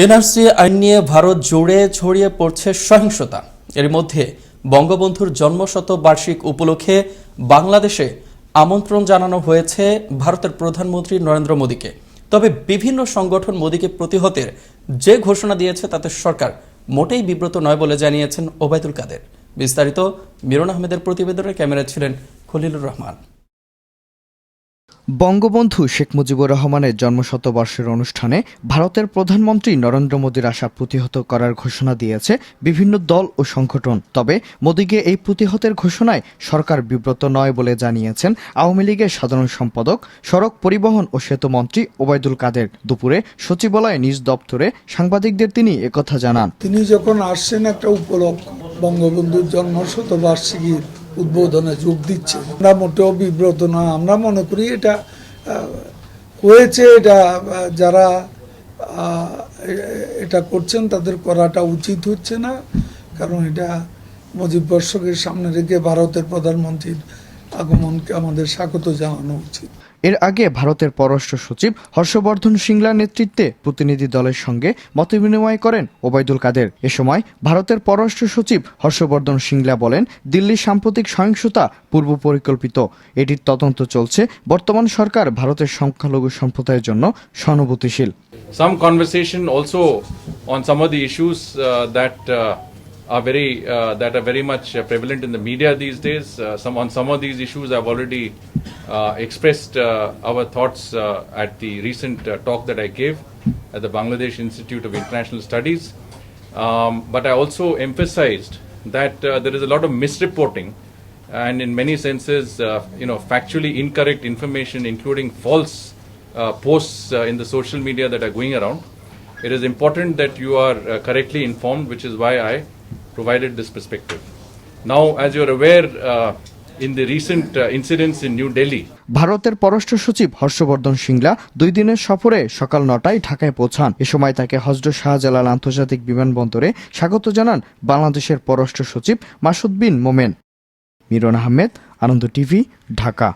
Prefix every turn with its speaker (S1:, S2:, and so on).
S1: NRC আইন নিয়ে ভারত জুড়ে ছড়িয়ে পড়ছে সহিংসতা। এর মধ্যে বঙ্গবন্ধুর জন্মশতবার্ষিক উপলক্ষে বাংলাদেশে আমন্ত্রণ জানানো হয়েছে ভারতের প্রধানমন্ত্রী নরেন্দ্র মোদীকে। তবে বিভিন্ন সংগঠন মোদীকে প্রতিহতের যে ঘোষণা দিয়েছে তাতে সরকার মোটেই বিব্রত নয় বলে জানিয়েছেন ওবায়দুল কাদের। বিস্তারিত মিরন আহমেদের প্রতিবেদনে ক্যামেরায় ছিলেন খলিলুর রহমান।
S2: বঙ্গবন্ধু শেখ মুজিবুর রহমানের জন্মশতবর্ষের অনুষ্ঠানে ভারতের প্রধানমন্ত্রী নরেন্দ্র মোদীর আশা প্রতিহত করার ঘোষণা দিয়েছে বিভিন্ন দল ও সংগঠন। তবে মোদীকে এই প্রতিহতের ঘোষণায় সরকার বিব্রত নয় বলে জানিয়েছেন আওয়ামী লীগের সাধারণ সম্পাদক, সড়ক পরিবহন ও সেতু মন্ত্রী ওবায়দুল কাদের। দুপুরে সচিবালয়ে নিজ দপ্তরে সাংবাদিকদের তিনি একথা জানান।
S3: তিনি যখন আসছেন একটা উপলক্ষ বঙ্গবন্ধুর জন্মশতবার্ষিকীর উদ্বোধনে যোগ দিচ্ছে, আমরা মোটেও বিব্রত না। আমরা মনে করি এটা হয়েছে, এটা যারা এটা করছেন তাদের করাটা উচিত হচ্ছে না, কারণ এটা মুজিববর্ষকের সামনে রেখে ভারতের প্রধানমন্ত্রীর আগমনকে আমাদের স্বাগত জানানো উচিত।
S2: এর আগে ভারতের পররাষ্ট্র সচিব হর্ষবর্ধন শ্রিংলার নেতৃত্বে প্রতিনিধি দলের সঙ্গে মতবিনিময় করেন ওবায়দুল কাদের। এ সময় ভারতের পররাষ্ট্র সচিব হর্ষবর্ধন শ্রিংলা বলেন, দিল্লির সাম্প্রতিক সহিংসতা পূর্ব পরিকল্পিত, এটির তদন্ত চলছে। বর্তমান সরকার ভারতের সংখ্যালঘু সম্প্রদায়ের জন্য সহানুভূতিশীল।
S4: Some conversation also on some of the issues that are very much prevalent in the media these days. On some of these issues, I've already expressed our thoughts at the recent talk that I gave at the Bangladesh Institute of International Studies. But I also emphasized that there is a lot of misreporting and in many senses, factually incorrect information, including false posts in the social media that are going around. It is important that you are correctly informed, which is why I provided this perspective. Now, as you are aware, in the recent incidents in New Delhi,
S2: ভারতের পররাষ্ট্র সচিব হর্ষবর্ধন শ্রিংলা 2 দিনের সফরে সকাল 9টায় ঢাকায় পৌঁছান। এ সময় তাকে হযরত শাহজালাল আন্তর্জাতিক বিমানবন্দরে স্বাগত জানান বাংলাদেশের পররাষ্ট্র সচিব মাসুদ বিন মোমেন। মিরন আহমেদ, আনন্দ টিভি, ঢাকা।